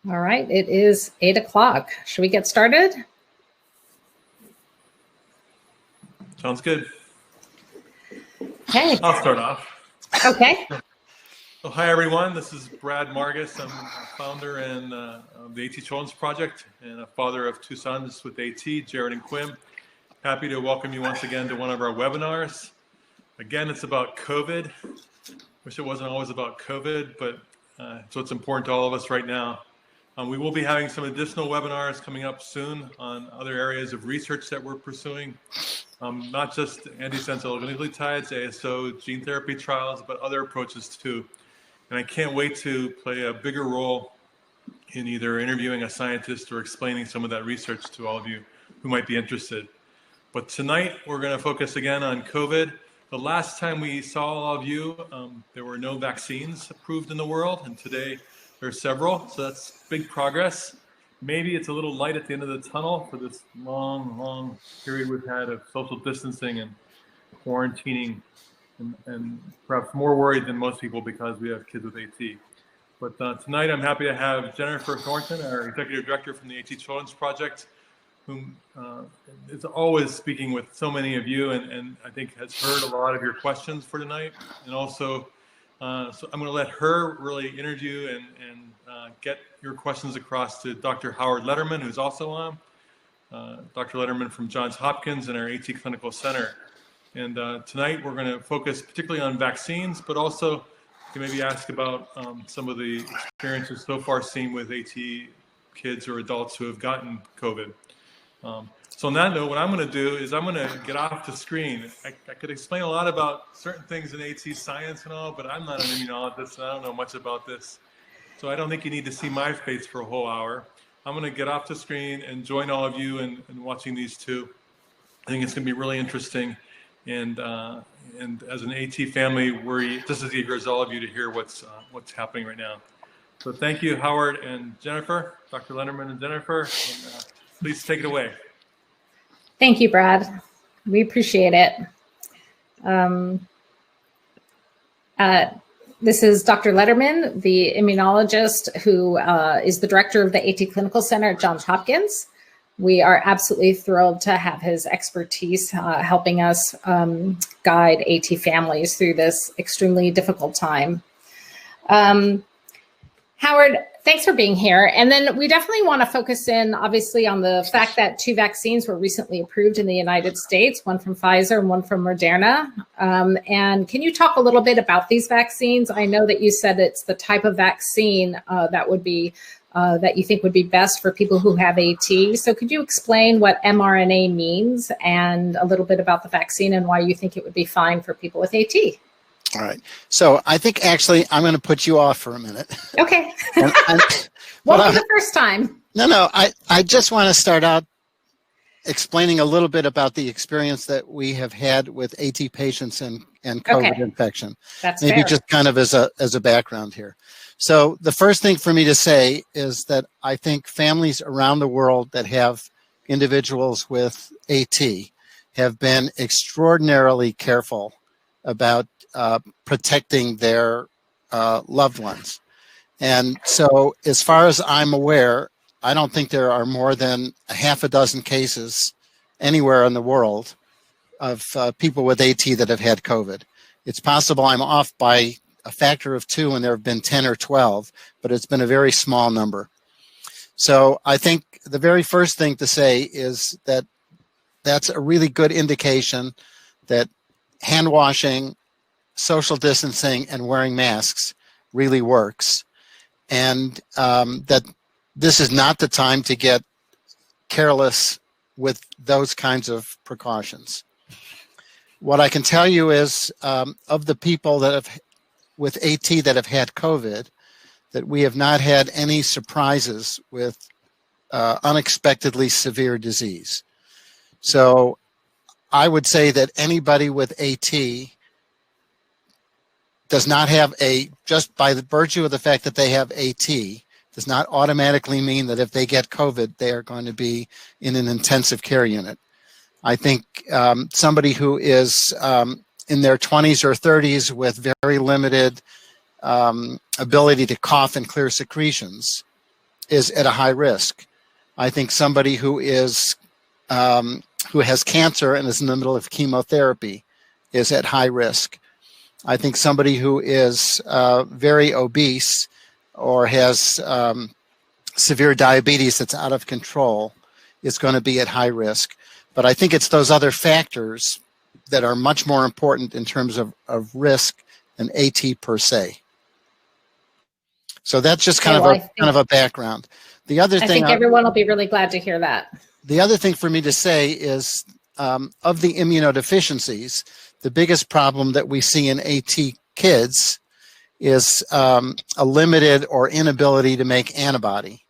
All right, it is 8 o'clock. Should we get started? Sounds good. Okay. I'll start off. Okay. Well, hi, everyone. This is Brad Margus. I'm a founder and of the AT Children's Project and a father of 2 sons with AT, Jared and Quim. Happy to welcome you once again to one of our webinars. Again, it's about COVID. Wish it wasn't always about COVID, but so it's important to all of us right now. We will be having some additional webinars coming up soon on other areas of research that we're pursuing, not just antisense oligonucleotides, ASO, gene therapy trials, but other approaches too. And I can't wait to play a bigger role in either interviewing a scientist or explaining some of that research to all of you who might be interested. But tonight, we're going to focus again on COVID. The last time we saw all of you, there were no vaccines approved in the world, and today there are several, so that's big progress. Maybe it's a little light at the end of the tunnel for this long period we've had of social distancing and quarantining, and perhaps more worried than most people because we have kids with AT. But tonight I'm happy to have Jennifer Thornton, our Executive Director from the AT Children's Project, whom is always speaking with so many of you and I think has heard a lot of your questions for tonight. And also, so I'm going to let her really interview and get your questions across to Dr. Howard Letterman, who's also on. Dr. Letterman from Johns Hopkins and our AT Clinical Center. And tonight we're going to focus particularly on vaccines, but also to maybe ask about some of the experiences so far seen with AT kids or adults who have gotten COVID. So on that note, what I'm going to do is I'm going to get off the screen. I could explain a lot about certain things in AT science and all, but I'm not an immunologist and I don't know much about this. So I don't think you need to see my face for a whole hour. I'm going to get off the screen and join all of you in watching these two. I think it's going to be really interesting. And as an AT family, we're just as eager as all of you to hear what's happening right now. So thank you, Howard and Jennifer, Dr. Letterman and Jennifer. And, please take it away. Thank you, Brad. We appreciate it. This is Dr. Letterman, the immunologist who is the director of the AT Clinical Center at Johns Hopkins. We are absolutely thrilled to have his expertise helping us guide AT families through this extremely difficult time. Howard, thanks for being here. And then we definitely want to focus in, obviously, on the fact that 2 vaccines were recently approved in the United States, one from Pfizer and one from Moderna. And can you talk a little bit about these vaccines? I know that you said it's the type of vaccine that would be that you think would be best for people who have AT. So could you explain what mRNA means and a little bit about the vaccine and why you think it would be fine for people with AT? All right. So I think actually I'm going to put you off for a minute. Okay. Won't be the first time. No. I just want to start out explaining a little bit about the experience that we have had with AT patients and COVID infection. That's maybe fair. Just kind of as a background here. So the first thing for me to say is that I think families around the world that have individuals with AT have been extraordinarily careful about protecting their loved ones. And so as far as I'm aware, I don't think there are more than a half a dozen cases anywhere in the world of people with AT that have had COVID. It's possible I'm off by a factor of 2 and there have been 10 or 12, but it's been a very small number. So I think the very first thing to say is that that's a really good indication that hand washing, social distancing, and wearing masks really works. And that this is not the time to get careless with those kinds of precautions. What I can tell you is of the people that have with AT that have had COVID, that we have not had any surprises with unexpectedly severe disease. So I would say that anybody with AT does not have just by the virtue of the fact that they have AT, does not automatically mean that if they get COVID, they are going to be in an intensive care unit. I think somebody who is in their 20s or 30s with very limited ability to cough and clear secretions is at a high risk. I think somebody who has cancer and is in the middle of chemotherapy is at high risk. I think somebody who is very obese or has severe diabetes that's out of control is going to be at high risk. But I think it's those other factors that are much more important in terms of risk than AT per se. So that's just kind of a background. The other thing, I think everyone will be really glad to hear that. The other thing for me to say is of the immunodeficiencies, the biggest problem that we see in AT kids is a limited or inability to make antibody.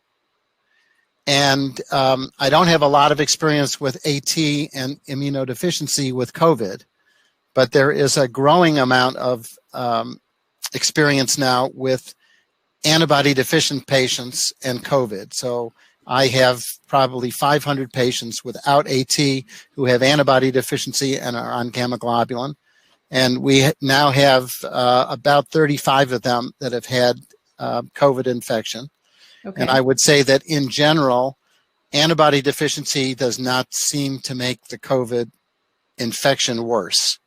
And I don't have a lot of experience with AT and immunodeficiency with COVID, but there is a growing amount of experience now with antibody deficient patients and COVID. So I have probably 500 patients without AT who have antibody deficiency and are on gamma globulin. And we now have about 35 of them that have had COVID infection. Okay. And I would say that in general, antibody deficiency does not seem to make the COVID infection worse.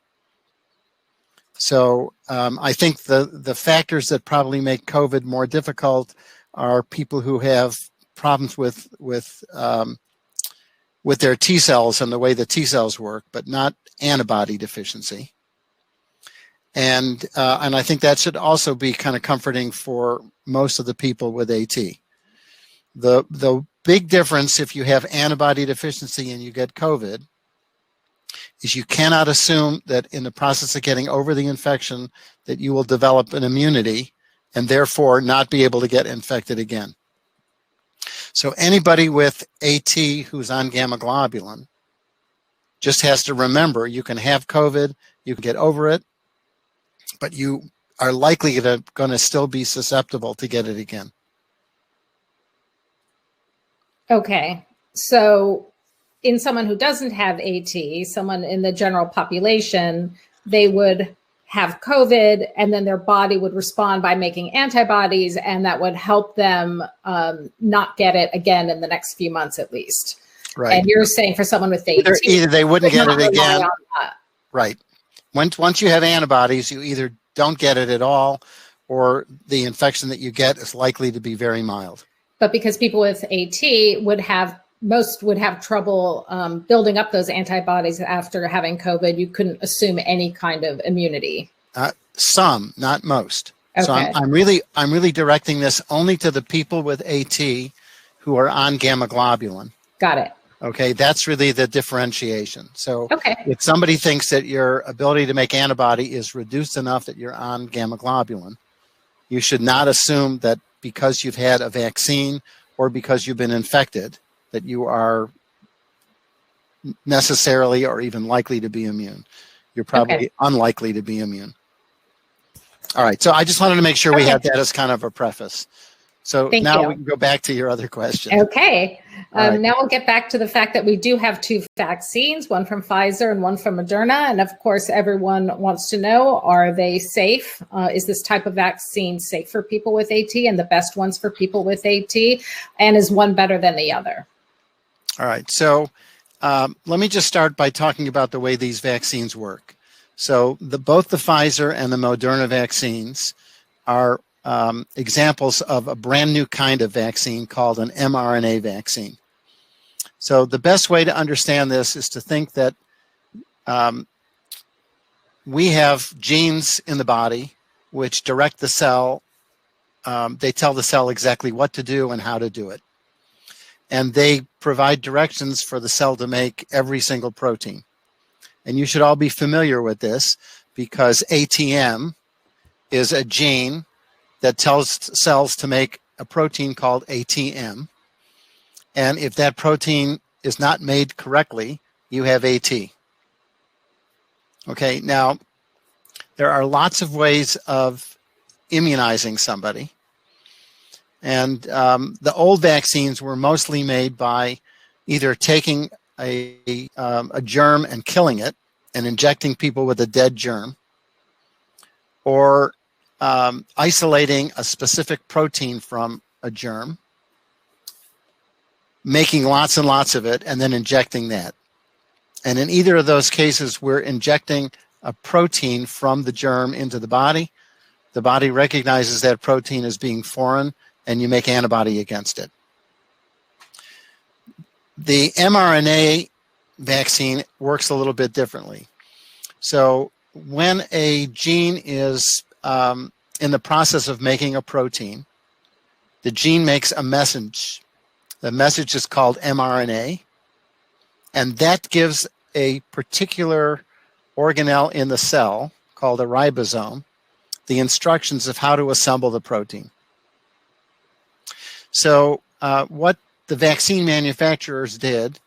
So I think the factors that probably make COVID more difficult are people who have problems with their T cells and the way the T cells work, but not antibody deficiency. And I think that should also be kind of comforting for most of the people with AT. The big difference if you have antibody deficiency and you get COVID is you cannot assume that in the process of getting over the infection that you will develop an immunity and therefore not be able to get infected again. So anybody with AT who's on gamma globulin just has to remember you can have COVID, you can get over it, but you are likely going to still be susceptible to get it again. Okay, so in someone who doesn't have AT, someone in the general population, they would have COVID and then their body would respond by making antibodies, and that would help them not get it again in the next few months at least. Right. And you're saying for someone with AT, either they wouldn't get it again. Right. Once you have antibodies, you either don't get it at all or the infection that you get is likely to be very mild. But because people with AT most would have trouble building up those antibodies after having COVID, you couldn't assume any kind of immunity. Some, not most. Okay. So I'm really directing this only to the people with AT who are on gamma globulin. Got it. Okay, that's really the differentiation. So okay. If somebody thinks that your ability to make antibody is reduced enough that you're on gamma globulin, you should not assume that because you've had a vaccine or because you've been infected, that you are necessarily or even likely to be immune. You're probably unlikely to be immune. All right, so I just wanted to make sure we had that as kind of a preface. So now we can go back to your other question. Okay, now we'll get back to the fact that we do have two vaccines, one from Pfizer and one from Moderna. And of course, everyone wants to know, are they safe? Is this type of vaccine safe for people with AT and the best ones for people with AT? And is one better than the other? All right, so let me just start by talking about the way these vaccines work. So both the Pfizer and the Moderna vaccines are examples of a brand new kind of vaccine called an mRNA vaccine. So the best way to understand this is to think that we have genes in the body which direct the cell. They tell the cell exactly what to do and how to do it. And they provide directions for the cell to make every single protein. And you should all be familiar with this because ATM is a gene that tells cells to make a protein called ATM. And if that protein is not made correctly, you have AT. Okay, now there are lots of ways of immunizing somebody. And the old vaccines were mostly made by either taking a germ and killing it and injecting people with a dead germ, or isolating a specific protein from a germ making lots and lots of it, and then injecting that. And in either of those cases, we're injecting a protein from the germ into the body. The body recognizes that protein as being foreign, and you make antibody against it. The mRNA vaccine works a little bit differently. So when a gene is in the process of making a protein, the gene makes a message. The message is called mRNA, and that gives a particular organelle in the cell called a ribosome the instructions of how to assemble the protein. So what the vaccine manufacturers did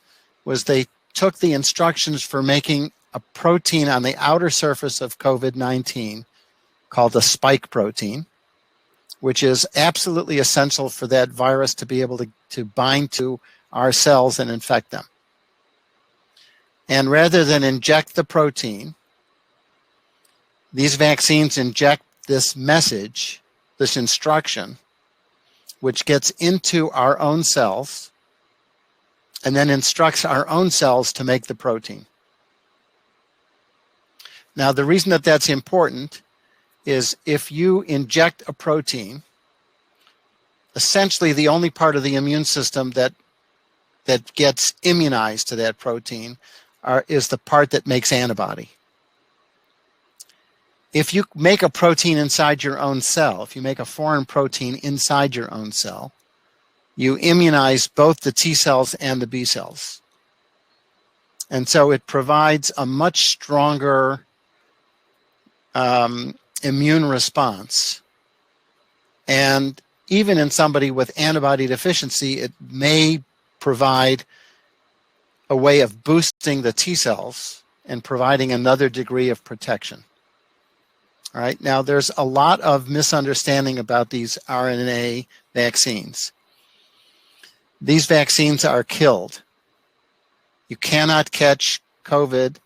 was they took the instructions for making a protein on the outer surface of COVID-19 called the spike protein, which is absolutely essential for that virus to be able to bind to our cells and infect them. And rather than inject the protein, these vaccines inject this message, this instruction, which gets into our own cells and then instructs our own cells to make the protein. Now, the reason that that's important is if you inject a protein, essentially the only part of the immune system that gets immunized to that protein is the part that makes antibody. If you make a protein inside your own cell, if you make a foreign protein inside your own cell, you immunize both the T cells and the B cells. And so it provides a much stronger immune response. And even in somebody with antibody deficiency, it may provide a way of boosting the T cells and providing another degree of protection. All right, now there's a lot of misunderstanding about these RNA vaccines. These vaccines are killed. You cannot catch COVID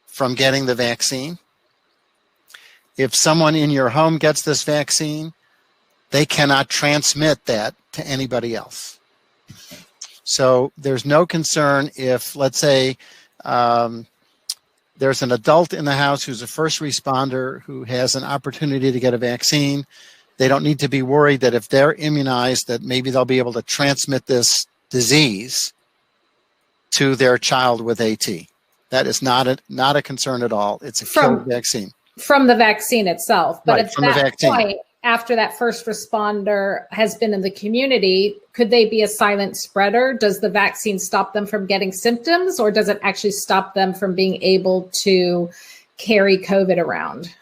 from getting the vaccine. If someone in your home gets this vaccine, they cannot transmit that to anybody else. So there's no concern if, let's say, there's an adult in the house who's a first responder who has an opportunity to get a vaccine. They don't need to be worried that if they're immunized that maybe they'll be able to transmit this disease to their child with AT. That is not a concern at all. It's a killed vaccine. From the vaccine itself. But right, at that point, after that first responder has been in the community, could they be a silent spreader? Does the vaccine stop them from getting symptoms, or does it actually stop them from being able to carry COVID around?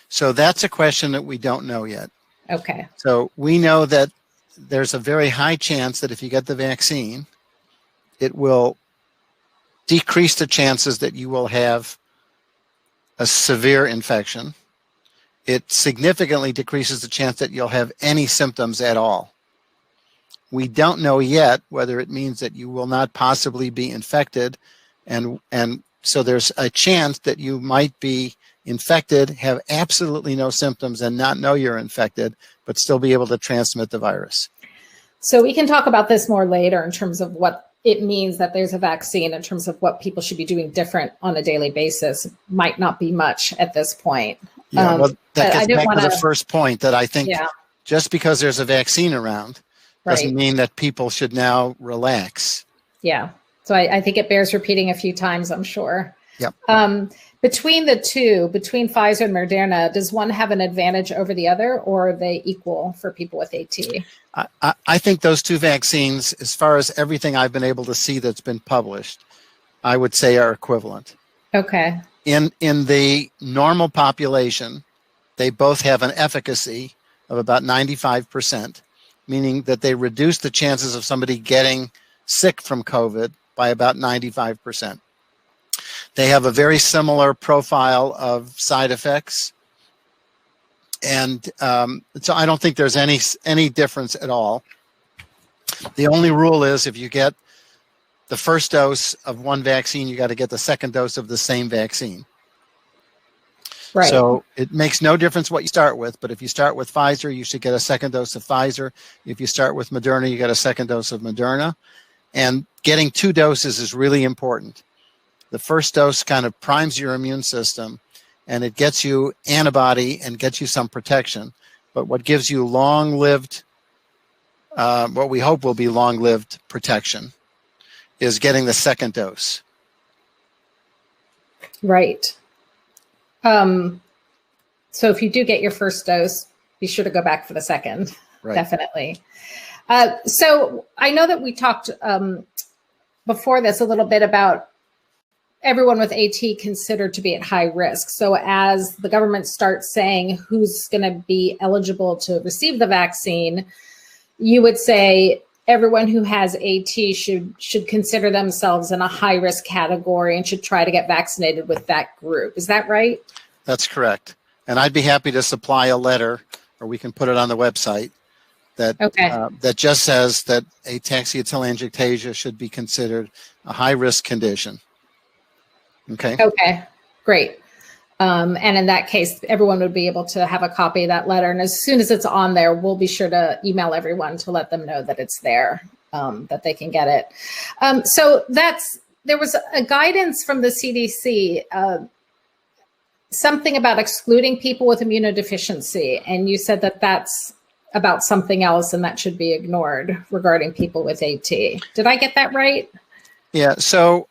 So that's a question that we don't know yet. Okay. So we know that there's a very high chance that if you get the vaccine, it will decrease the chances that you will have a severe infection. It significantly decreases the chance that you'll have any symptoms at all. We don't know yet whether it means that you will not possibly be infected, and so there's a chance that you might be infected, have absolutely no symptoms, and not know you're infected, but still be able to transmit the virus. So we can talk about this more later in terms of what it means that there's a vaccine, in terms of what people should be doing different on a daily basis. Might not be much at this point. Yeah, well, that gets back to the first point that I think just because there's a vaccine around doesn't mean that people should now relax. Yeah. So I think it bears repeating a few times, I'm sure. Yep. Between the two, between Pfizer and Moderna, does one have an advantage over the other, or are they equal for people with AT? I think those two vaccines, as far as everything I've been able to see that's been published, I would say are equivalent. Okay. In the normal population, they both have an efficacy of about 95%, meaning that they reduce the chances of somebody getting sick from COVID by about 95%. They have a very similar profile of side effects. And so I don't think there's any difference at all. The only rule is if you get the first dose of one vaccine, you got to get the second dose of the same vaccine. Right. So it makes no difference what you start with, but if you start with Pfizer, you should get a second dose of Pfizer. If you start with Moderna, you get a second dose of Moderna. And getting 2 doses is really important. The first dose kind of primes your immune system, and it gets you antibody and gets you some protection. But what gives you long-lived, what we hope will be long-lived protection, is getting the second dose. Right. So if you do get your first dose, be sure to go back for the second. Right. Definitely. So I know that we talked before this a little bit about everyone with AT considered to be at high risk. So as the government starts saying who's going to be eligible to receive the vaccine, you would say everyone who has AT should consider themselves in a high risk category and should try to get vaccinated with that group. Is that right? That's correct. And I'd be happy to supply a letter, or we can put it on the website, that that just says that ataxia telangiectasia should be considered a high-risk condition. Okay. Okay, great. And in that case, everyone would be able to have a copy of that letter. And as soon as it's on there, we'll be sure to email everyone to let them know that it's there, that they can get it. So there was a guidance from the CDC, something about excluding people with immunodeficiency. And you said that that's about something else and that should be ignored regarding people with AT. Did I get that right? Yeah, so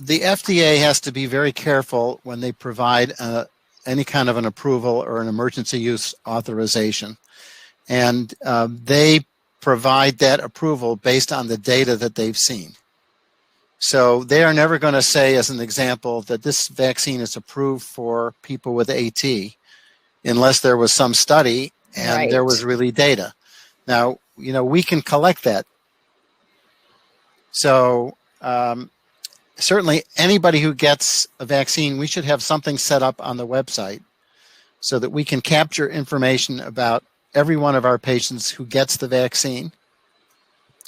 the FDA has to be very careful when they provide any kind of an approval or an emergency use authorization. And they provide that approval based on the data that they've seen. So they are never going to say, as an example, that this vaccine is approved for people with AT unless there was some study and there was really data. Now, we can collect that. So certainly anybody who gets a vaccine, we should have something set up on the website so that we can capture information about every one of our patients who gets the vaccine.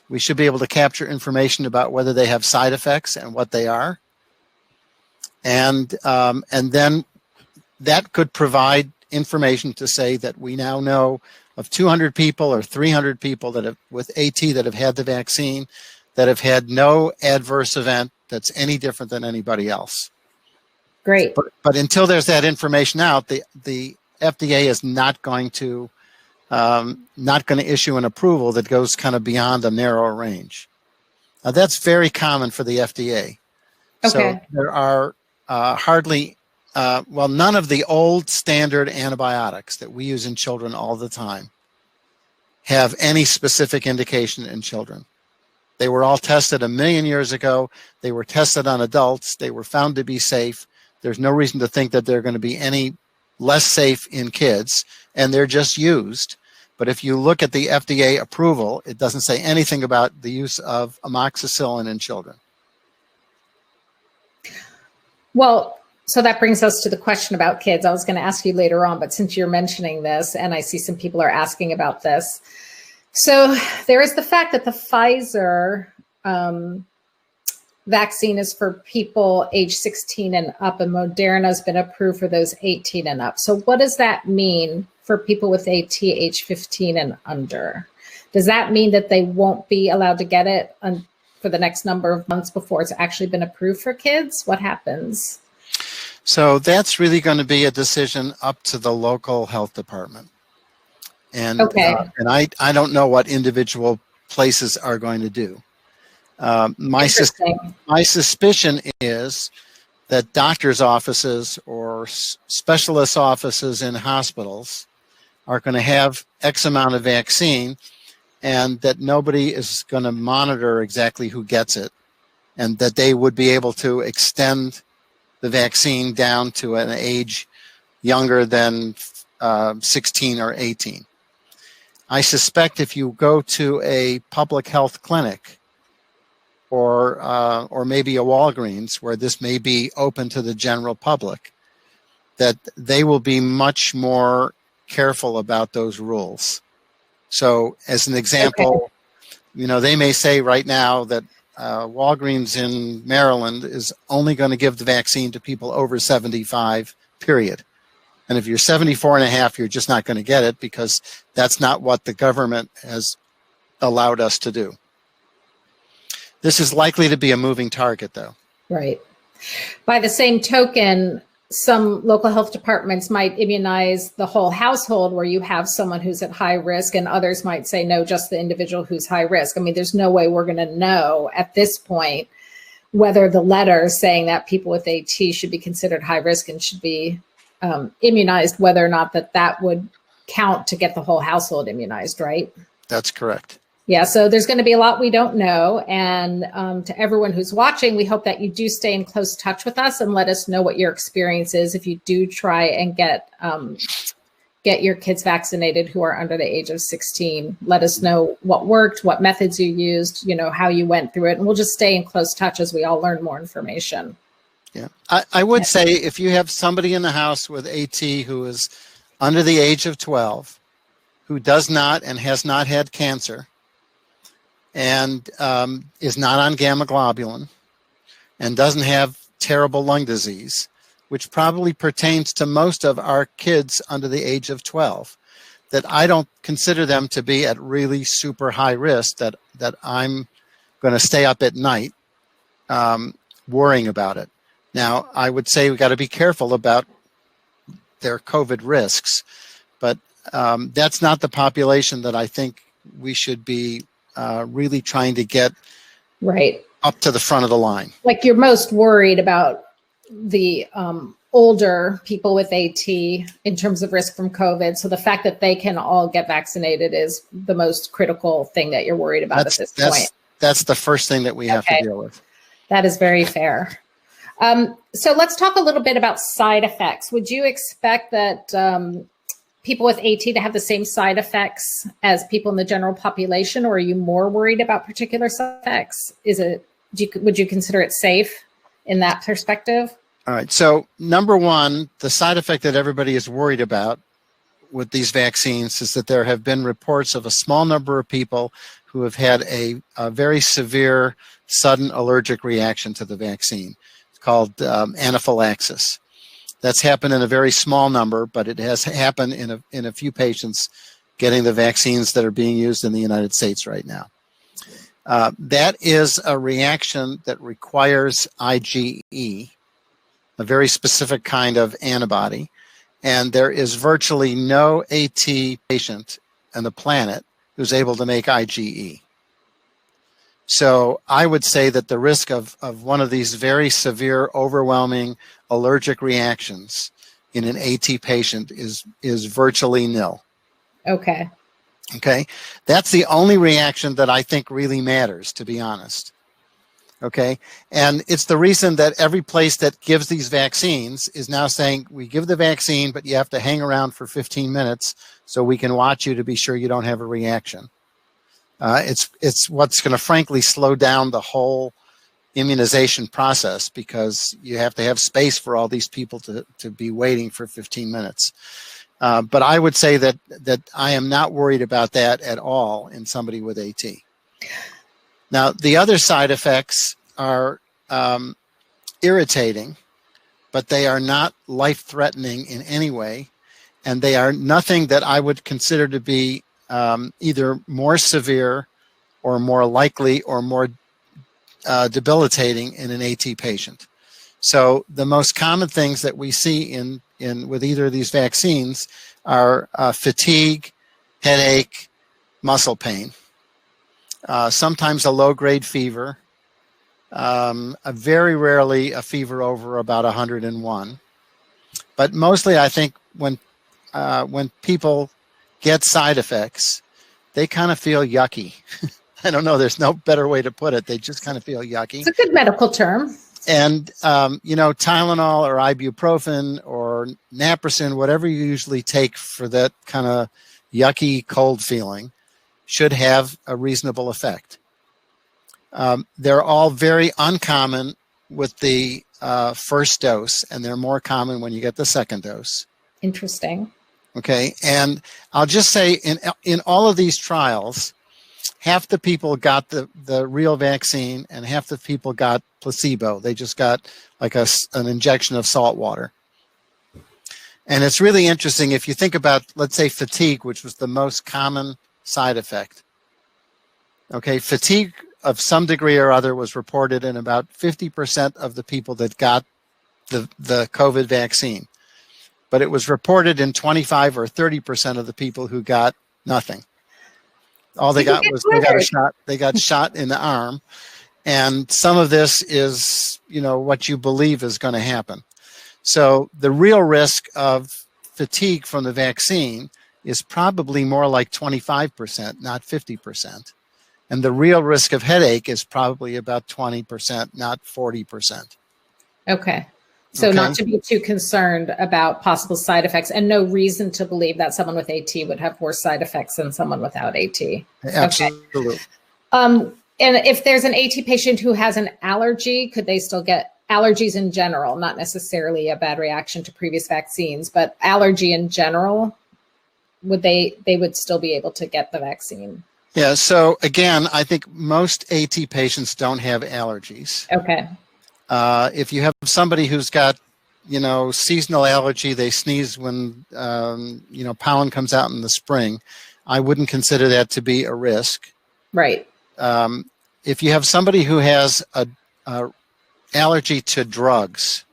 We should be able to capture information about whether they have side effects and what they are. And then that could provide information to say that we now know of 200 people or 300 people that have with AT that have had the vaccine that have had no adverse event that's any different than anybody else. Great. But until there's that information out, the FDA is not going to issue an approval that goes kind of beyond a narrow range. Now, that's very common for the FDA. Okay. So there are none of the old standard antibiotics that we use in children all the time have any specific indication in children. They were all tested 1 million years ago. They were tested on adults. They were found to be safe. There's no reason to think that they're going to be any less safe in kids, and they're just used. But if you look at the FDA approval, it doesn't say anything about the use of amoxicillin in children. Well, so that brings us to the question about kids. I was going to ask you later on, but since you're mentioning this, and I see some people are asking about this. So there is the fact that the Pfizer vaccine is for people age 16 and up, and Moderna has been approved for those 18 and up. So what does that mean for people with AT age 15 and under? Does that mean that they won't be allowed to get it for the next number of months before it's actually been approved for kids? What happens? So that's really going to be a decision up to the local health department. And, and I don't know what individual places are going to do. My suspicion is that doctors' offices or specialist offices in hospitals are going to have X amount of vaccine, and that nobody is going to monitor exactly who gets it, and that they would be able to extend the vaccine down to an age younger than 16 or 18. I suspect if you go to a public health clinic or maybe a Walgreens where this may be open to the general public, that they will be much more careful about those rules. So as an example, they may say right now that Walgreens in Maryland is only going to give the vaccine to people over 75, period. And if you're 74 and a half, you're just not going to get it because that's not what the government has allowed us to do. This is likely to be a moving target, though. Right. By the same token, some local health departments might immunize the whole household where you have someone who's at high risk, and others might say, no, just the individual who's high risk. I mean, there's no way we're going to know at this point whether the letter saying that people with AT should be considered high risk and should be immunized, whether or not that would count to get the whole household immunized, right? That's correct. Yeah, so there's going to be a lot we don't know. And to everyone who's watching, we hope that you do stay in close touch with us and let us know what your experience is if you do try and get your kids vaccinated who are under the age of 16. Let us know what worked, what methods you used, how you went through it. And we'll just stay in close touch as we all learn more information. Yeah, I would say if you have somebody in the house with AT who is under the age of 12, who does not and has not had cancer, and is not on gamma globulin, and doesn't have terrible lung disease, which probably pertains to most of our kids under the age of 12, that I don't consider them to be at really super high risk that I'm going to stay up at night worrying about it. Now, I would say we got to be careful about their COVID risks, but that's not the population that I think we should be really trying to get right up to the front of the line. Like, you're most worried about the older people with AT in terms of risk from COVID. So the fact that they can all get vaccinated is the most critical thing that you're worried about at this point. That's the first thing that we have to deal with. That is very fair. So let's talk a little bit about side effects. Would you expect that people with AT to have the same side effects as people in the general population, or are you more worried about particular side effects? Would you consider it safe in that perspective? All right. So number one, the side effect that everybody is worried about with these vaccines is that there have been reports of a small number of people who have had a very severe sudden allergic reaction to the vaccine. It's called anaphylaxis. That's happened in a very small number, but it has happened in a few patients getting the vaccines that are being used in the United States right now. That is a reaction that requires IgE, a very specific kind of antibody, and there is virtually no AT patient on the planet who's able to make IgE. So I would say that the risk of one of these very severe, overwhelming allergic reactions in an AT patient is virtually nil. Okay. Okay. That's the only reaction that I think really matters, to be honest. Okay. And it's the reason that every place that gives these vaccines is now saying, we give the vaccine, but you have to hang around for 15 minutes so we can watch you to be sure you don't have a reaction. It's what's going to frankly slow down the whole immunization process, because you have to have space for all these people to be waiting for 15 minutes. But I would say that I am not worried about that at all in somebody with AT. Now, the other side effects are irritating, but they are not life-threatening in any way, and they are nothing that I would consider to be either more severe or more likely or more debilitating in an AT patient. So the most common things that we see in with either of these vaccines are fatigue, headache, muscle pain, sometimes a low-grade fever, very rarely a fever over about 101. But mostly, I think when people get side effects, they kind of feel yucky. I don't know. There's no better way to put it. They just kind of feel yucky. It's a good medical term. And, Tylenol or ibuprofen or naproxen, whatever you usually take for that kind of yucky cold feeling, should have a reasonable effect. They're all very uncommon with the first dose, and they're more common when you get the second dose. Interesting. Okay, and I'll just say in all of these trials, half the people got the real vaccine and half the people got placebo. They just got like an injection of salt water. And it's really interesting if you think about, let's say, fatigue, which was the most common side effect. Okay, fatigue of some degree or other was reported in about 50% of the people that got the COVID vaccine. But it was reported in 25 or 30% of the people who got nothing. All they got was they got shot in the arm. And some of this is, what you believe is going to happen. So the real risk of fatigue from the vaccine is probably more like 25%, not 50%. And the real risk of headache is probably about 20%, not 40%. Okay. So not to be too concerned about possible side effects, and no reason to believe that someone with AT would have worse side effects than someone without AT. Absolutely. Okay. And if there's an AT patient who has an allergy, could they still get allergies in general? Not necessarily a bad reaction to previous vaccines, but allergy in general, they would still be able to get the vaccine? Yeah. So again, I think most AT patients don't have allergies. Okay. If you have somebody who's got, seasonal allergy, they sneeze when, pollen comes out in the spring, I wouldn't consider that to be a risk. Right. If you have somebody who has a allergy to drugs,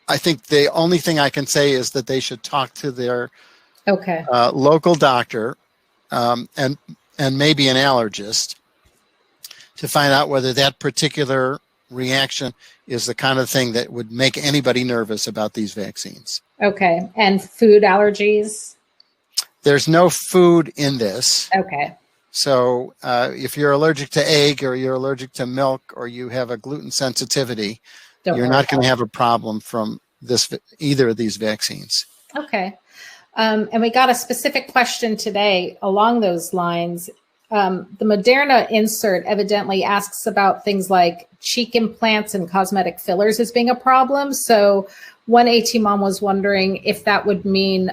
I think the only thing I can say is that they should talk to their local doctor and maybe an allergist to find out whether that particular reaction is the kind of thing that would make anybody nervous about these vaccines. Okay. And food allergies? There's no food in this. Okay. So if you're allergic to egg or you're allergic to milk or you have a gluten sensitivity, you're not going to have a problem from either of these vaccines. Okay. And we got a specific question today along those lines. The Moderna insert evidently asks about things like cheek implants and cosmetic fillers as being a problem. So one AT mom was wondering if that would mean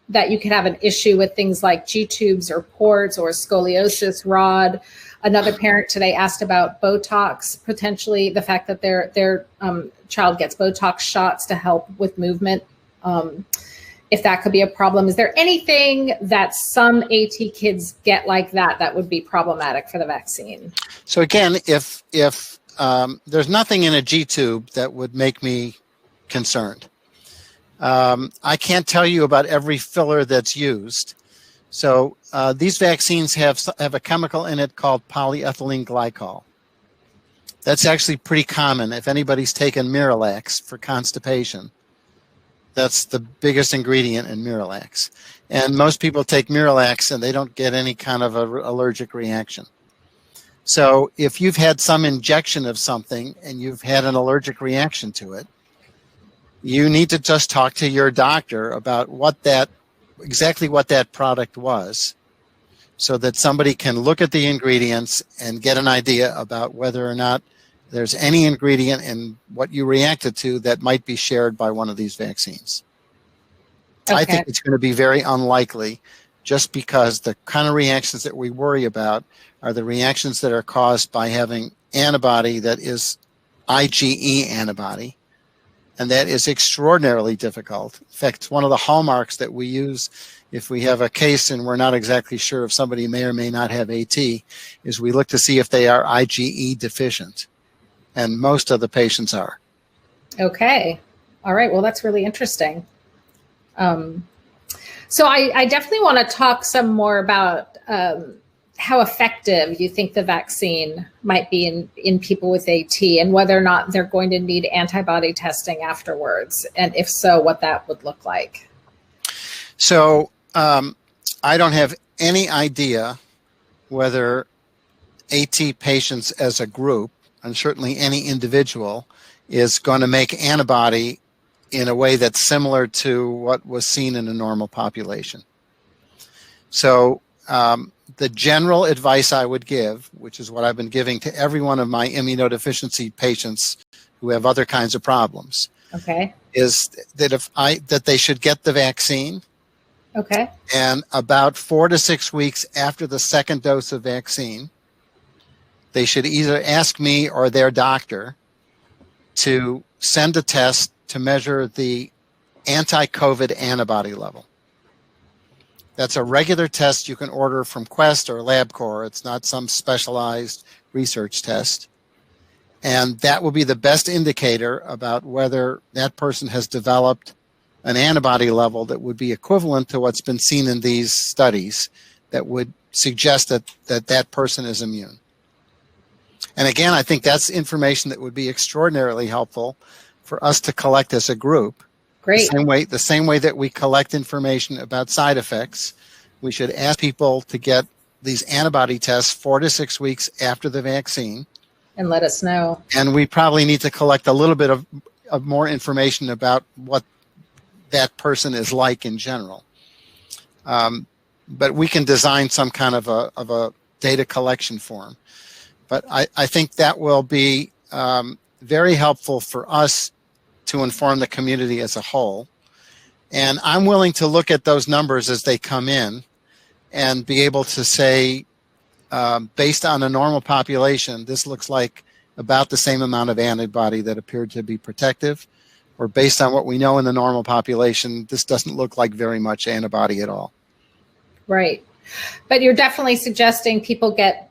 that you could have an issue with things like G-tubes or ports or scoliosis rod. Another parent today asked about Botox, potentially the fact that their child gets Botox shots to help with movement. If that could be a problem. Is there anything that some AT kids get like that would be problematic for the vaccine? So again, if there's nothing in a G-tube that would make me concerned. I can't tell you about every filler that's used. So these vaccines have a chemical in it called polyethylene glycol. That's actually pretty common. If anybody's taken Miralax for constipation, that's the biggest ingredient in Miralax. And most people take Miralax and they don't get any kind of allergic reaction. So if you've had some injection of something and you've had an allergic reaction to it, you need to just talk to your doctor about exactly what that product was, so that somebody can look at the ingredients and get an idea about whether or not there's any ingredient in what you reacted to that might be shared by one of these vaccines. Okay. I think it's going to be very unlikely, just because the kind of reactions that we worry about are the reactions that are caused by having antibody that is IgE antibody. And that is extraordinarily difficult. In fact, it's one of the hallmarks that we use if we have a case and we're not exactly sure if somebody may or may not have AT, is we look to see if they are IgE deficient. And most of the patients are. Okay. All right. Well, that's really interesting. So I definitely want to talk some more about how effective you think the vaccine might be in people with AT, and whether or not they're going to need antibody testing afterwards. And if so, what that would look like. So I don't have any idea whether AT patients as a group, and certainly any individual, is going to make antibody in a way that's similar to what was seen in a normal population. So the general advice I would give, which is what I've been giving to every one of my immunodeficiency patients who have other kinds of problems, is that that they should get the vaccine. Okay. And about 4 to 6 weeks after the second dose of vaccine, they should either ask me or their doctor to send a test to measure the anti-COVID antibody level. That's a regular test you can order from Quest or LabCorp. It's not some specialized research test. And that will be the best indicator about whether that person has developed an antibody level that would be equivalent to what's been seen in these studies that would suggest that person is immune. And again, I think that's information that would be extraordinarily helpful for us to collect as a group. Great. The same way that we collect information about side effects, we should ask people to get these antibody tests 4 to 6 weeks after the vaccine. And let us know. And we probably need to collect a little bit of more information about what that person is like in general. But we can design some kind of a data collection form. But I think that will be very helpful for us to inform the community as a whole. And I'm willing to look at those numbers as they come in and be able to say, based on a normal population, this looks like about the same amount of antibody that appeared to be protective, or based on what we know in the normal population, this doesn't look like very much antibody at all. Right. But you're definitely suggesting people get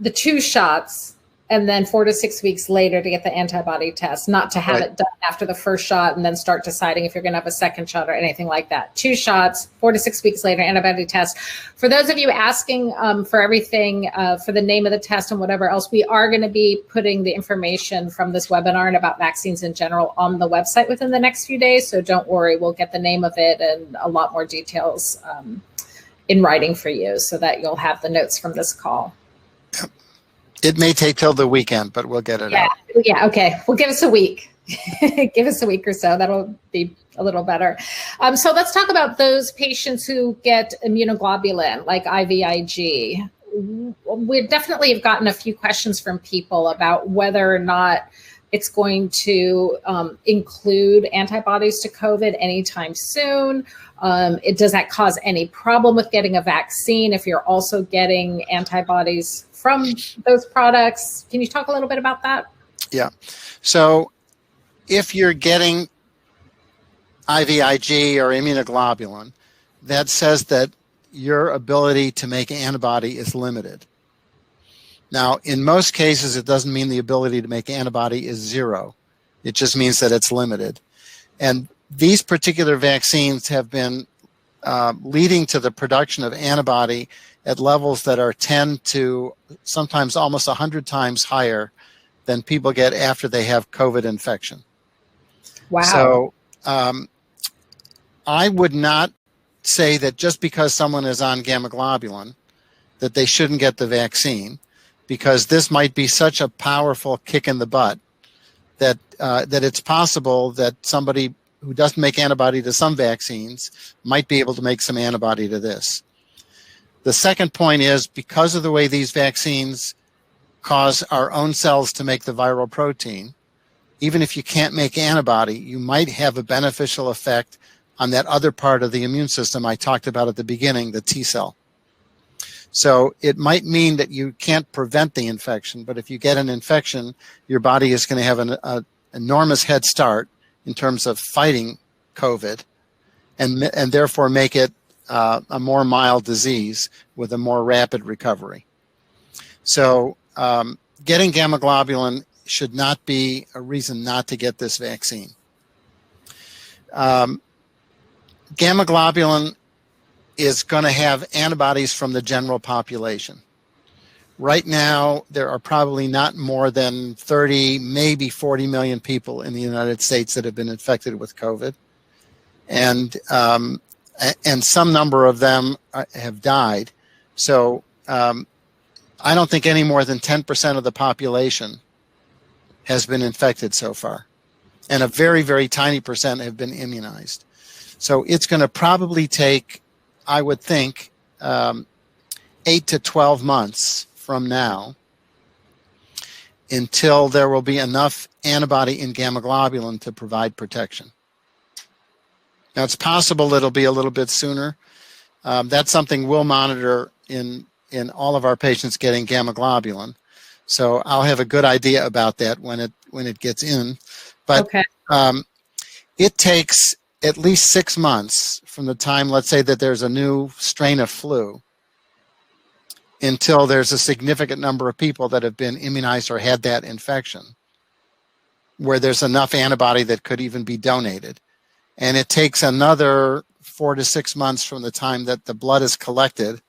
the 2 shots and then 4 to 6 weeks later to get the antibody test, not to have it done after the first shot and then start deciding if you're going to have a second shot or anything like that. 2 shots, 4 to 6 weeks later, antibody test. For those of you asking for everything, for the name of the test and whatever else, we are going to be putting the information from this webinar and about vaccines in general on the website within the next few days. So don't worry, we'll get the name of it and a lot more details in writing for you so that you'll have the notes from this call. It may take till the weekend, but we'll get it out. Yeah, okay. Well, give us a week. Give us a week or so. That'll be a little better. So let's talk about those patients who get immunoglobulin, like IVIG. We definitely have gotten a few questions from people about whether or not it's going to include antibodies to COVID anytime soon. Does that cause any problem with getting a vaccine if you're also getting antibodies from those products? Can you talk a little bit about that? Yeah. So if you're getting IVIG or immunoglobulin, that says that your ability to make antibody is limited. Now, in most cases, it doesn't mean the ability to make antibody is 0. It just means that it's limited. And these particular vaccines have been leading to the production of antibody at levels that are 10 to sometimes almost 100 times higher than people get after they have COVID infection. Wow. So I would not say that just because someone is on gamma globulin that they shouldn't get the vaccine, because this might be such a powerful kick in the butt that that it's possible that somebody who doesn't make antibody to some vaccines might be able to make some antibody to this. The second point is, because of the way these vaccines cause our own cells to make the viral protein, even if you can't make antibody, you might have a beneficial effect on that other part of the immune system I talked about at the beginning, the T cell. So it might mean that you can't prevent the infection, but if you get an infection, your body is going to have an enormous head start in terms of fighting COVID, and therefore make it a more mild disease with a more rapid recovery. So getting gamma globulin should not be a reason not to get this vaccine. Gamma globulin is going to have antibodies from the general population. Right now, there are probably not more than 30, maybe 40 million people in the United States that have been infected with COVID. And some number of them have died. So I don't think any more than 10% of the population has been infected so far. And a very, very tiny percent have been immunized. So it's going to probably take, I would think, 8 to 12 months from now until there will be enough antibody in gamma globulin to provide protection. Now, it's possible it'll be a little bit sooner. That's something we'll monitor in all of our patients getting gamma globulin. So I'll have a good idea about that when it gets in. But okay. It takes at least 6 months from the time, let's say, that there's a new strain of flu until there's a significant number of people that have been immunized or had that infection, where there's enough antibody that could even be donated. And it takes another 4 to 6 months from the time that the blood is collected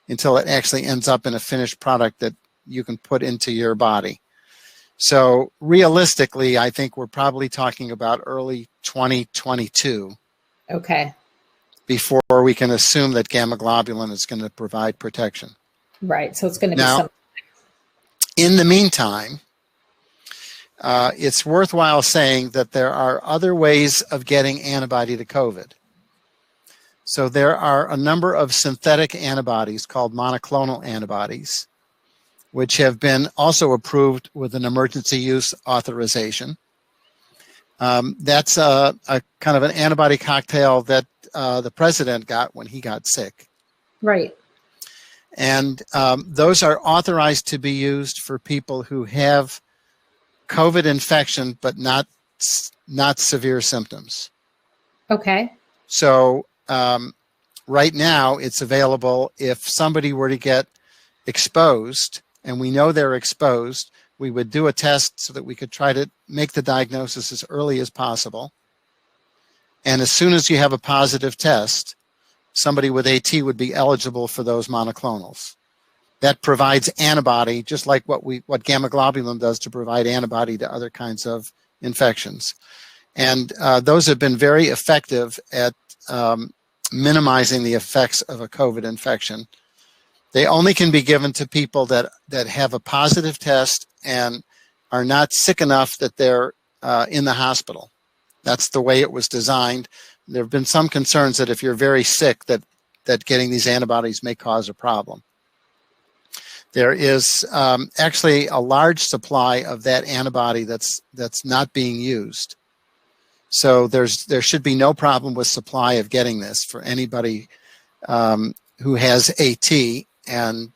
until it actually ends up in a finished product that you can put into your body. So realistically, I think we're probably talking about early 2022. Okay. Before we can assume that gamma globulin is going to provide protection. Right. So it's going to be now, something. In the meantime, it's worthwhile saying that there are other ways of getting antibody to COVID. So there are a number of synthetic antibodies called monoclonal antibodies, which have been also approved with an emergency use authorization. That's a kind of an antibody cocktail that the president got when he got sick. Right. And those are authorized to be used for people who have COVID infection, but not severe symptoms. Okay. So right now it's available if somebody were to get exposed, and we know they're exposed, we would do a test so that we could try to make the diagnosis as early as possible. And as soon as you have a positive test, somebody with AT would be eligible for those monoclonals. That provides antibody, just like what gamma globulin does to provide antibody to other kinds of infections. And those have been very effective at minimizing the effects of a COVID infection. They only can be given to people that have a positive test and are not sick enough that they're in the hospital. That's the way it was designed. There have been some concerns that if you're very sick, that getting these antibodies may cause a problem. There is actually a large supply of that antibody that's not being used. So there should be no problem with supply of getting this for anybody who has AT and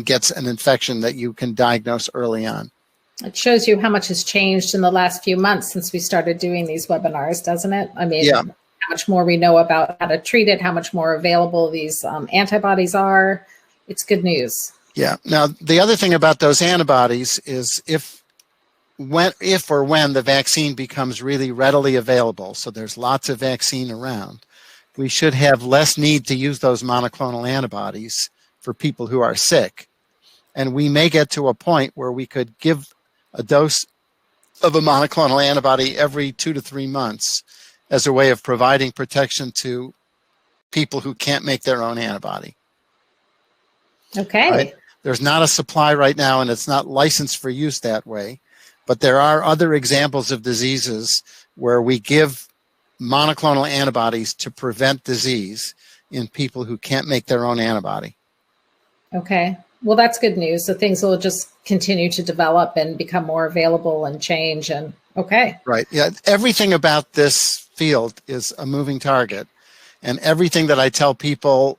gets an infection that you can diagnose early on. It shows you how much has changed in the last few months since we started doing these webinars, doesn't it? I mean, yeah. How much more we know about how to treat it, how much more available these antibodies are. It's good news. Yeah. Now, the other thing about those antibodies is if or when the vaccine becomes really readily available, so there's lots of vaccine around, we should have less need to use those monoclonal antibodies for people who are sick. And we may get to a point where we could give a dose of a monoclonal antibody every 2 to 3 months as a way of providing protection to people who can't make their own antibody. Okay. Right? There's not a supply right now, and it's not licensed for use that way. But there are other examples of diseases where we give monoclonal antibodies to prevent disease in people who can't make their own antibody. Okay. Well, that's good news. So things will just continue to develop and become more available and change. And okay. Right. Yeah. Everything about this field is a moving target. And everything that I tell people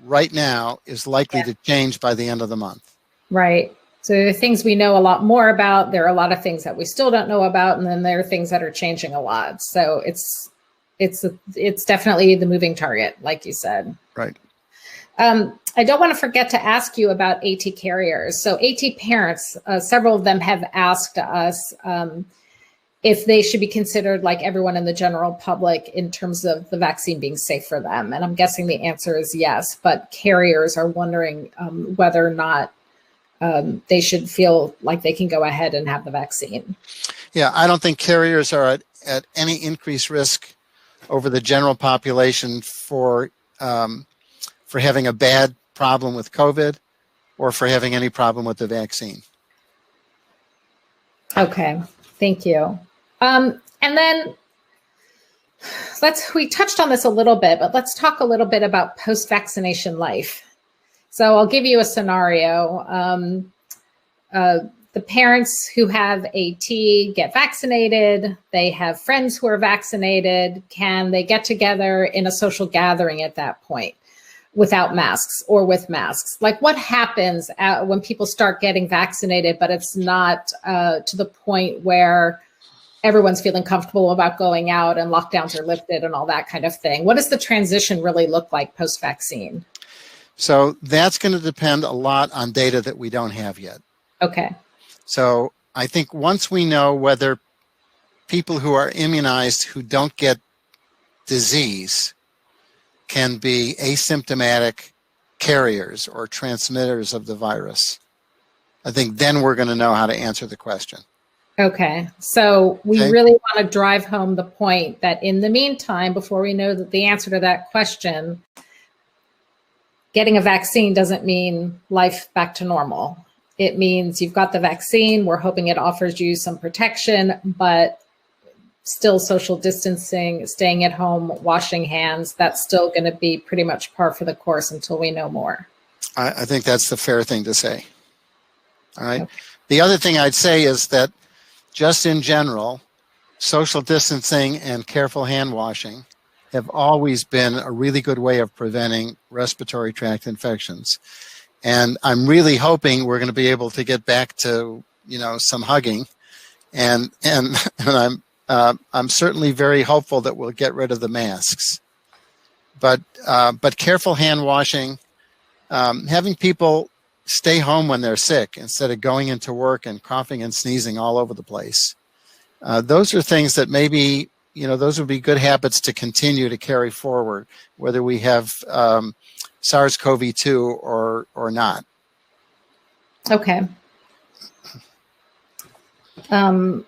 right now is likely to change by the end of the month. Right. So there are things we know a lot more about. There are a lot of things that we still don't know about. And then there are things that are changing a lot. So it's definitely the moving target, like you said. Right. I don't want to forget to ask you about AT carriers. So AT parents, several of them have asked us if they should be considered like everyone in the general public in terms of the vaccine being safe for them. And I'm guessing the answer is yes, but carriers are wondering whether or not they should feel like they can go ahead and have the vaccine. Yeah, I don't think carriers are at any increased risk over the general population for having a bad problem with COVID or for having any problem with the vaccine. Okay, thank you. And then we touched on this a little bit, but let's talk a little bit about post-vaccination life. So I'll give you a scenario. The parents who have AT get vaccinated. They have friends who are vaccinated. Can they get together in a social gathering at that point without masks or with masks? Like what happens when people start getting vaccinated, but it's not to the point where everyone's feeling comfortable about going out and lockdowns are lifted and all that kind of thing. What does the transition really look like post-vaccine? So that's going to depend a lot on data that we don't have yet. Okay. So I think once we know whether people who are immunized who don't get disease can be asymptomatic carriers or transmitters of the virus, I think then we're going to know how to answer the question. Okay. So we really want to drive home the point that in the meantime, before we know that the answer to that question, getting a vaccine doesn't mean life back to normal. It means you've got the vaccine. We're hoping it offers you some protection, but still social distancing, staying at home, washing hands, that's still going to be pretty much par for the course until we know more. I think that's the fair thing to say. All right. Okay. The other thing I'd say is that just in general, social distancing and careful hand washing have always been a really good way of preventing respiratory tract infections. And I'm really hoping we're going to be able to get back to, some hugging. And I'm certainly very hopeful that we'll get rid of the masks. But careful hand washing, having people stay home when they're sick instead of going into work and coughing and sneezing all over the place. Those are things that maybe, those would be good habits to continue to carry forward, whether we have SARS-CoV-2 or not. Okay. And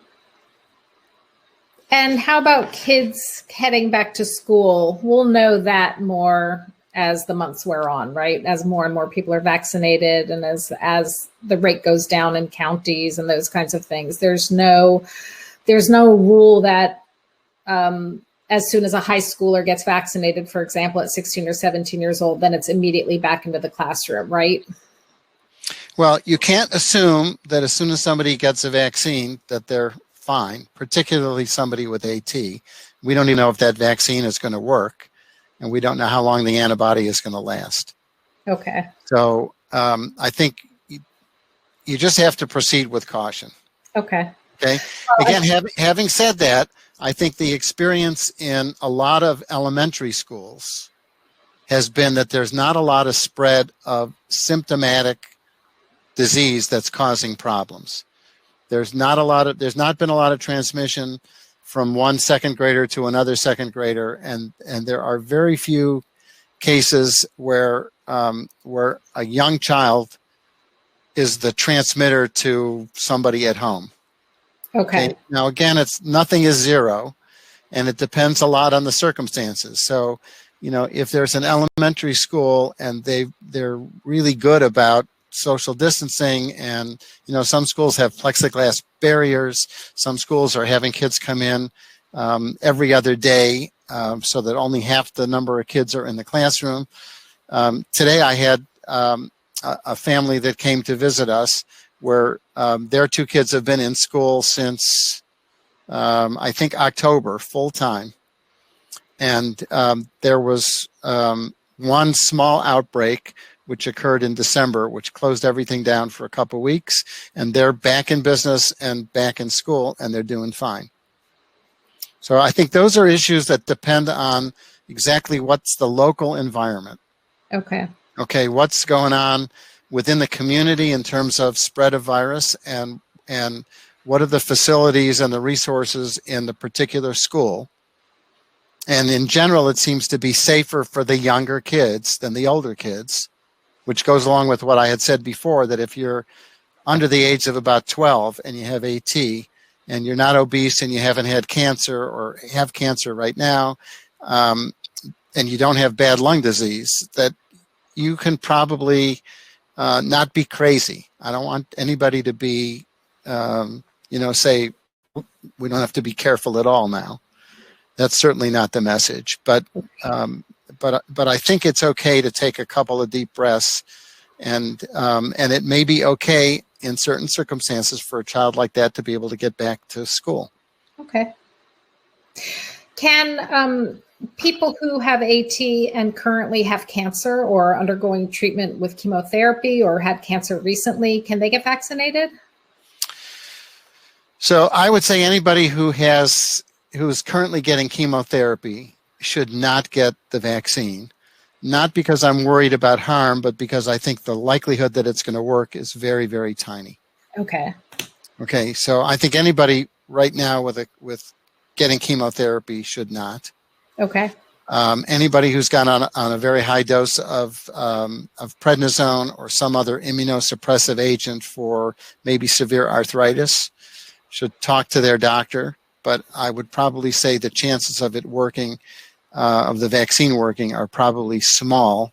how about kids heading back to school? We'll know that more as the months wear on, right? As more and more people are vaccinated and as the rate goes down in counties and those kinds of things. There's no rule that as soon as a high schooler gets vaccinated, for example, at 16 or 17 years old, then it's immediately back into the classroom, right? Well, you can't assume that as soon as somebody gets a vaccine that they're fine, particularly somebody with AT. We don't even know if that vaccine is going to work, and we don't know how long the antibody is going to last. Okay. So I think you just have to proceed with caution. Okay. Okay. Again, having said that, I think the experience in a lot of elementary schools has been that there's not a lot of spread of symptomatic disease that's causing problems. There's not been a lot of transmission from one second grader to another second grader, and there are very few cases where a young child is the transmitter to somebody at home. Okay. Now, again, nothing is zero, and it depends a lot on the circumstances. So, if there's an elementary school and they're really good about social distancing, and some schools have plexiglass barriers, some schools are having kids come in every other day so that only half the number of kids are in the classroom. Today I had a family that came to visit us where their two kids have been in school since I think October, full time. And there was one small outbreak which occurred in December, which closed everything down for a couple of weeks, and they're back in business and back in school, and they're doing fine. So I think those are issues that depend on exactly what's the local environment. Okay. Okay, what's going on within the community in terms of spread of virus, and what are the facilities and the resources in the particular school. And in general, it seems to be safer for the younger kids than the older kids, which goes along with what I had said before, that if you're under the age of about 12 and you have AT and you're not obese and you haven't had cancer or have cancer right now, and you don't have bad lung disease, that you can probably not be crazy. I don't want anybody to be, say we don't have to be careful at all now. That's certainly not the message, but I think it's okay to take a couple of deep breaths, and it may be okay in certain circumstances for a child like that to be able to get back to school. Okay. Can people who have AT and currently have cancer or undergoing treatment with chemotherapy or had cancer recently, can they get vaccinated? So I would say anybody who is currently getting chemotherapy should not get the vaccine. Not because I'm worried about harm, but because I think the likelihood that it's going to work is very, very tiny. Okay. Okay, so I think anybody right now with getting chemotherapy should not. Okay. Anybody who's gone on a very high dose of prednisone or some other immunosuppressive agent for maybe severe arthritis should talk to their doctor. But I would probably say the chances of it working, of the vaccine working, are probably small,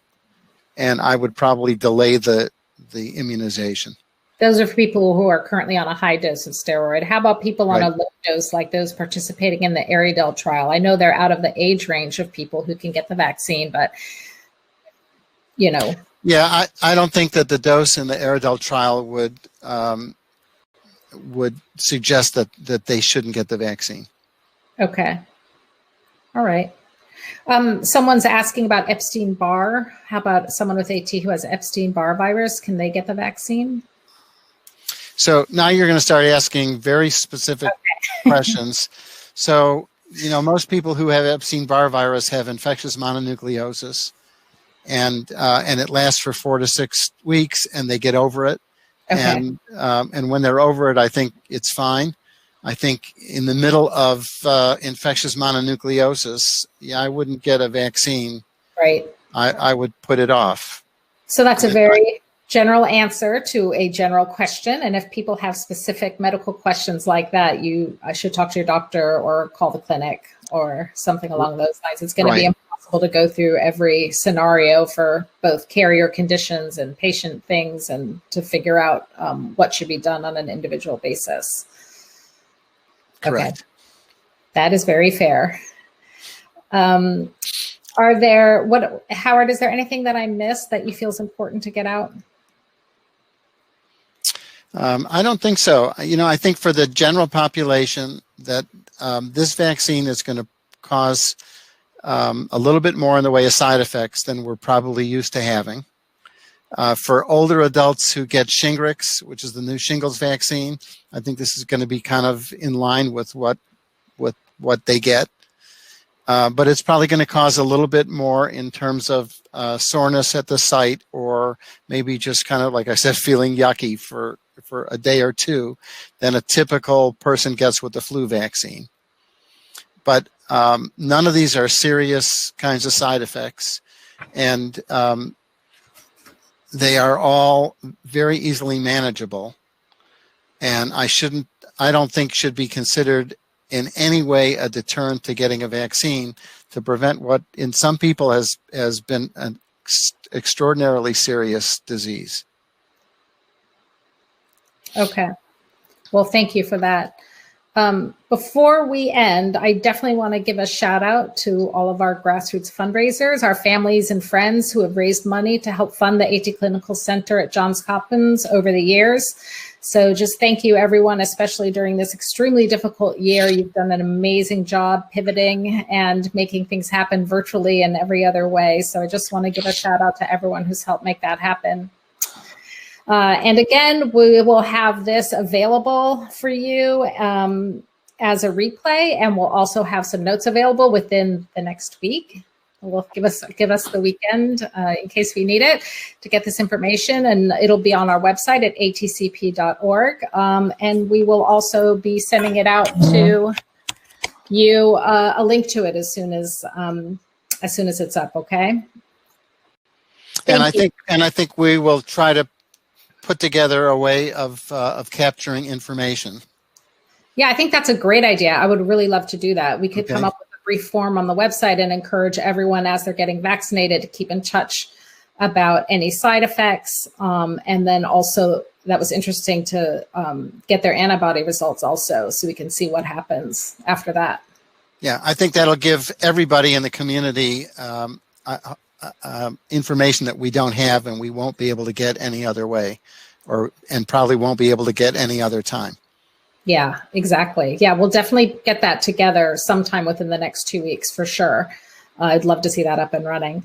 and I would probably delay the immunization. Those are for people who are currently on a high dose of steroid. How about people on Right. a low dose, like those participating in the Aridel trial? I know they're out of the age range of people who can get the vaccine, but, you know. Yeah, I don't think that the dose in the Aridel trial would suggest that they shouldn't get the vaccine. Okay. All right. Someone's asking about Epstein-Barr. How about someone with AT who has Epstein-Barr virus? Can they get the vaccine? So now you're going to start asking very specific questions. So, most people who have Epstein-Barr virus have infectious mononucleosis, and it lasts for 4 to 6 weeks, and they get over it. Okay. And when they're over it, I think it's fine. I think in the middle of infectious mononucleosis, I wouldn't get a vaccine. Right. I would put it off. So that's a very general answer to a general question. And if people have specific medical questions like that, I should talk to your doctor or call the clinic or something along those lines. It's going to be impossible to go through every scenario for both carrier conditions and patient things and to figure out what should be done on an individual basis. Correct. Okay. That is very fair. Howard, is there anything that I missed that you feel is important to get out? I don't think so. I think for the general population that this vaccine is going to cause a little bit more in the way of side effects than we're probably used to having. For older adults who get Shingrix, which is the new shingles vaccine, I think this is going to be kind of in line with what they get. But it's probably going to cause a little bit more in terms of soreness at the site, or maybe just kind of, like I said, feeling yucky for a day or two than a typical person gets with the flu vaccine. But none of these are serious kinds of side effects, and they are all very easily manageable, and I don't think should be considered in any way a deterrent to getting a vaccine to prevent what in some people has been an extraordinarily serious disease. Okay. Well, thank you for that. Before we end, I definitely want to give a shout out to all of our grassroots fundraisers, our families and friends who have raised money to help fund the AT Clinical Center at Johns Hopkins over the years. So just thank you, everyone, especially during this extremely difficult year. You've done an amazing job pivoting and making things happen virtually and every other way. So I just want to give a shout out to everyone who's helped make that happen. And again, we will have this available for you as a replay, and we'll also have some notes available within the next week. We'll give us the weekend in case we need it to get this information, and it'll be on our website at atcp.org. And we will also be sending it out to you, a link to it as soon as it's up. Okay. And I think we will try to put together a way of capturing information. Yeah, I think that's a great idea. I would really love to do that. We could come up with a brief form on the website and encourage everyone as they're getting vaccinated to keep in touch about any side effects. And then also, that was interesting to get their antibody results also, so we can see what happens after that. Yeah, I think that'll give everybody in the community information that we don't have and we won't be able to get any other way, and probably won't be able to get any other time. Yeah, exactly. Yeah, we'll definitely get that together sometime within the next 2 weeks for sure. I'd love to see that up and running.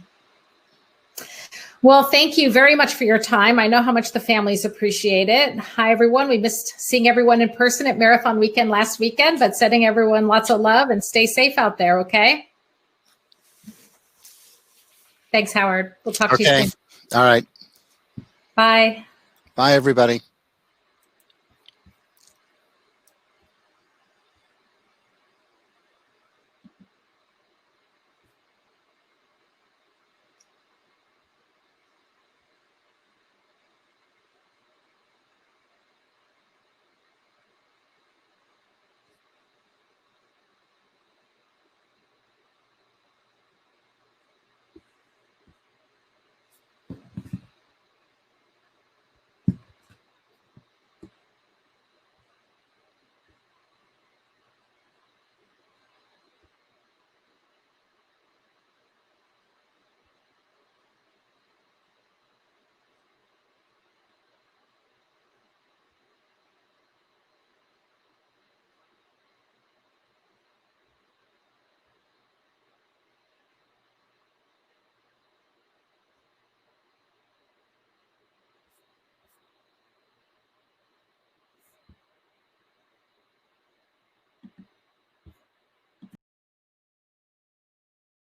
Well, thank you very much for your time. I know how much the families appreciate it. Hi, everyone. We missed seeing everyone in person at Marathon Weekend last weekend, but sending everyone lots of love and stay safe out there, okay? Thanks, Howard. We'll talk to you soon. All right. Bye. Bye, everybody.